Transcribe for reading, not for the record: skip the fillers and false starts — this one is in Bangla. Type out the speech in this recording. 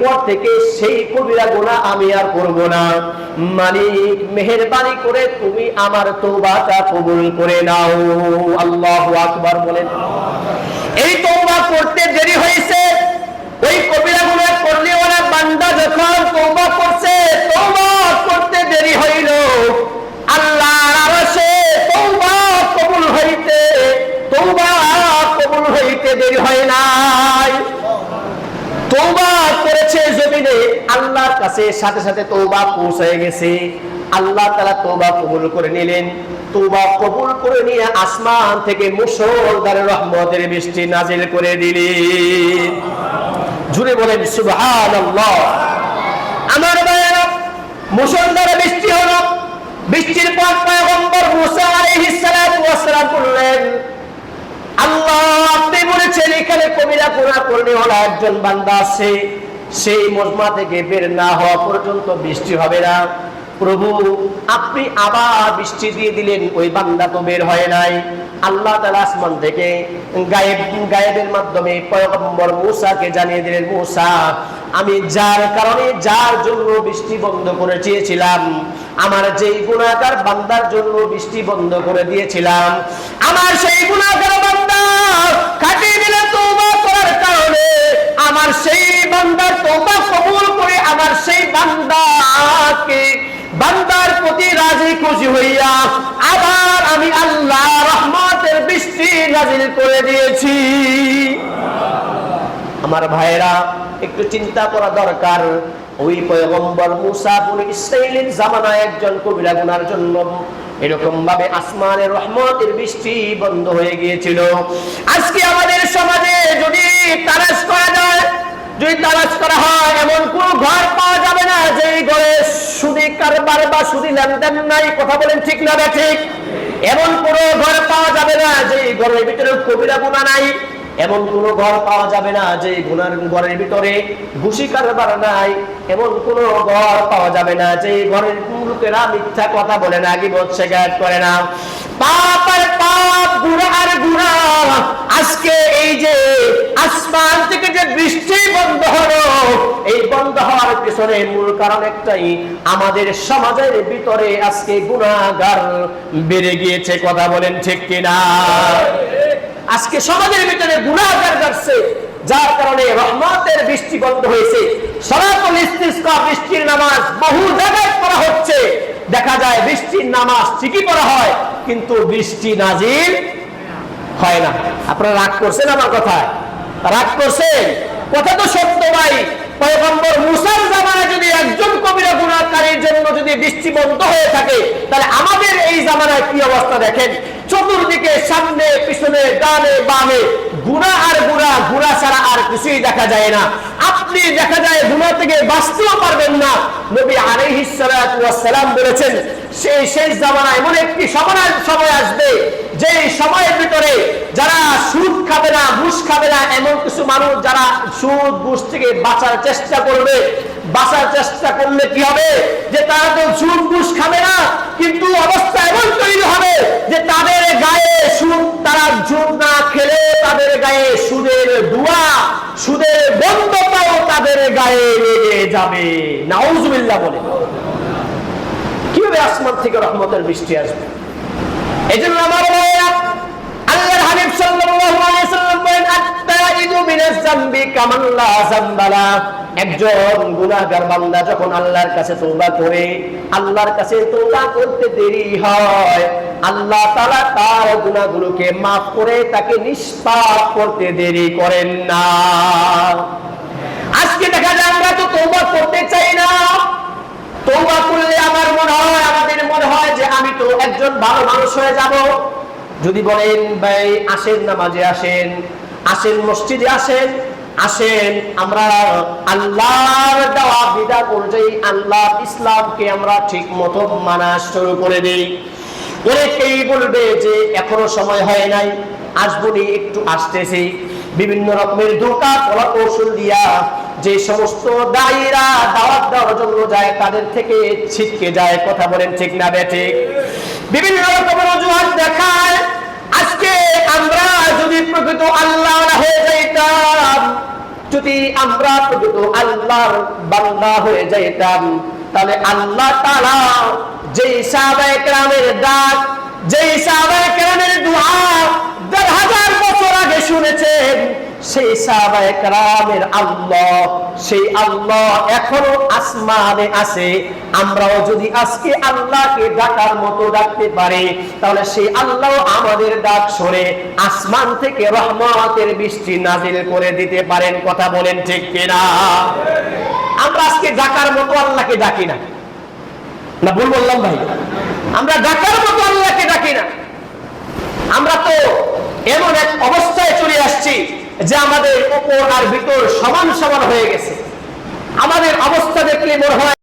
এরপর থেকে সেই কবিরা গুনাহ আমি আর করব না। মালিক মেহেরবানি করে তুমি আমার তওবাটা কবুল করে নাও। আল্লাহু আকবার বলেন। এই তওবা করতে দেরি হয়েছে। ওই কবিরা গুনাহ করলে ওরা বান্দা যখন তওবা করছে, তওবা করতে দেরি হইল, আল্লাহর আরশে তওবা কবুল হইতে দেরি হয় নাই। তওবা করেছে জমিনে, আল্লাহর কাছে সাথে সাথে তওবা পৌঁছে গেছে। আল্লাহ তাআলা তওবা কবুল করে নিলেন। তওবা কবুল করে নিয়ে আসমান থেকে মুষলধারে রহমতের বৃষ্টি নাজিল করে দিলেন। জুড়ে বলেন সুবহানাল্লাহ। আমার ভাইয়েরা, মুষলধারে বৃষ্টি হলো। বৃষ্টির পর পয়গম্বর মুসা আলাইহিস সালাতু ওয়াস সালাম বললেন, আল্লাহ আপনি বলেছেন এখানে কবিরা গুনাহ করলে ওরা একজন বান্দা আছে, সেই মজমা থেকে বের না হওয়া পর্যন্ত বৃষ্টি হবে না। প্রভু আপনি আবার বৃষ্টি দিয়ে দিলেন, ওই বান্দা তো বের হয় নাই। আল্লাহ তাআলা আসমান থেকে গায়েবের মাধ্যমে পয়গম্বর মুসাকে জানিয়ে দিলেন, মুসা আমি যার কারণে যার জন্য বৃষ্টি বন্ধ করে চেয়েছিলাম, আমার যেই গুনাহগার বান্দার জন্য বৃষ্টি বন্ধ করে দিয়েছিলাম, আমার সেই গুনাহগার বান্দা কাটিয়ে দিলে তওবা করার কারণে আমার সেই বান্দার তওবা কবুল করে আমার সেই বান্দার প্রতি রাজি খুশি হইয়া আবার আমি আল্লাহ রহমতের বৃষ্টি নাজিল করে দিয়েছি। আমার ভাইরা একটু চিন্তা করা দরকার। ওই পয়গম্বর মুসা বনি ইসরাইলের জামানায় একজন কবিরা গুনার জন্য এরকম ভাবে আসমানের রহমতের বৃষ্টি বন্ধ হয়ে গিয়েছিল। আজকে আমাদের সমাজে যদি তালাশ করা যায়, যদি তালাশ করা হয়, এমন কোন ঘর পাওয়া যাবে না যে ঘরে সুদি কারবার বা সুদি লেনদেন নাই। কথা বলেন ঠিক না ঠিক? এমন কোন ঘর পাওয়া যাবে না যে ঘরের ভিতরে কবিরা গুনাহ নাই। এমন কোন ঘর পাওয়া যাবে না যে ঘরের ভিতরে ঘুষি কারবার নাই। এমন কোন ঘর পাওয়া যাবে না যে ঘরের লোকেরা মিথ্যা কথা বলে না, গীবত শিকায়ত করে না। পাপ আর পাপ, গুনাহ আর গুনাহ। আজকে এই যে আসমান থেকে যে বৃষ্টি বন্ধ হলো, এই বন্ধ হওয়ার পিছনে মূল কারণ একটাই, আমাদের সমাজের ভিতরে আজকে গুনাহগার বেড়ে গিয়েছে। কথা বলেন ঠিক কিনা? আজকে সমাজের ভিতরে গুনাহগার বাড়ছে, যার কারণে রহমতের বৃষ্টি বন্ধ হয়েছে। সালাতুল ইস্তিসকা, বৃষ্টির নামাজ বহু জায়গায় পড়া হচ্ছে, দেখা যায় বৃষ্টির নামাজ ঠিকই পড়া হয় কিন্তু বৃষ্টি নাজিল হয় না। আপনারা রাগ করছেন আমার কথায়? রাগ করছেন? কথা তো সত্য ভাই। পয়গম্বর মুসার জামানায় যদি একজন কবিরা গুনাহকারীর জন্য যদি বৃষ্টি বন্ধ হয়ে থাকে, তাহলে আমাদের এই জামানায় কি অবস্থা দেখেন। চতুর্দিকে সামনে পিছনে ডানে বামে গুনাহ আর গুনাহ, গুনাহ ছাড়া আর কিছুই দেখা যায় না। আপনি দেখা যায় গুনাহ থেকে বাঁচতেও পারবেন না। নবী আলাইহিস সালাতু ওয়াস সালাম বলেছেন, সেই শেষ জামানায় এমন একটি সময় আসবে, যে সময়ের ভিতরে যারা সুদ খাবে না, ঘুষ খাবে না, এমন কিছু মানুষ যারা সুদ ঘুষ থেকে বাঁচার চেষ্টা করবে। বাঁচার চেষ্টা করলে কি হবে, যে তারা তো সুদ ঘুষ খাবে না, কিন্তু অবস্থা এমন তৈরি হবে যে তাদের গায়ে সুদ, তারা সুদ না খেলে তাদের গায়ে সুদের দুয়া, সুদের বন্ধটাও তাদের গায়ে লেগে যাবে। নাউজুবিল্লাহ বলে। কিভাবে আসমান থেকে রহমতের বৃষ্টি আসবে? এজন্য আমার ভাইরা, আল্লাহর হাবিব সাল্লাল্লাহু আলাইহি সাল্লাম বলেন, আত-তাইবু মিনাজ যামবি কামান লা যামবালা। একজন গুনাহগার বান্দা যখন আল্লাহর কাছে তওবা করে, আল্লাহর কাছে তওবা করতে দেরি হয়, আল্লাহ তাআলা তার গুনাহগুলোকে maaf করে তাকে নিষ্পাপ করতে দেরি করেন না। আজকে দেখা যায় আমরা তো তওবা করতে চাই না। তওবা করলে আমাদের মনে হয় যে আমি তো একজন ভালো মানুষ হয়ে যাব। যদি বলেন ভাই আসেন নামাজে আসেন, মসজিদে আসেন, আমরা আল্লাহর দেওয়া বিধান অনুযায়ী আল্লাহ ইসলামকে আমরা ঠিক মতো মানা শুরু করে দেই। অনেকেই বলবে যে এখনো সময় হয় নাই, আসবনি, একটু আসতেছি। বিভিন্ন রকমের ধোঁকা কলা কৌশল দিয়া যে সমস্ত দায়ীরা দাওয়াত দেওয়ার জন্য যায়, তাদের থেকে ছিটকে যায়। কথা বলেন ঠিক না বেঠিক? বিভিন্ন রকমের অজুহাত দেখায়। আজকে আমরা যদি প্রকৃত আল্লাহ হয়ে যাইতাম, যদি আমরা শুধু আল্লাহর বান্দা হয়ে যাইতাম, তাহলে আল্লাহ তাআলা যেই সাহাবায়ে কেরামের ডাক, যেই সাহাবায়ে কেরামের দোয়া ১০০০ বছর আগে শুনেছেন, সেই সাহাবায়ে কেরামের আল্লাহ, সেই আল্লাহ এখনো আসমানে আছে। আমরাও যদি আজকে আল্লাহকে ডাকার মতো ডাকতে পারি, তাহলে সেই আল্লাহ আমাদের ডাক শুনে আসমান থেকে রহমতের বৃষ্টি নাজিল করে দিতে পারেন। কথা বলেন ঠিক কিনা? আমরা আজকে ডাকার মতো আল্লাহকে ডাকি না, না ভুল বললাম ভাই? আমরা ডাকার মতো আল্লাহকে ডাকি না। আমরা তো এমন এক অবস্থায় চলে আসছি যে আমাদের উপর আর ভিতর সমান সমান হয়ে গেছে। আমাদের অবস্থা দেখলে মনে হয়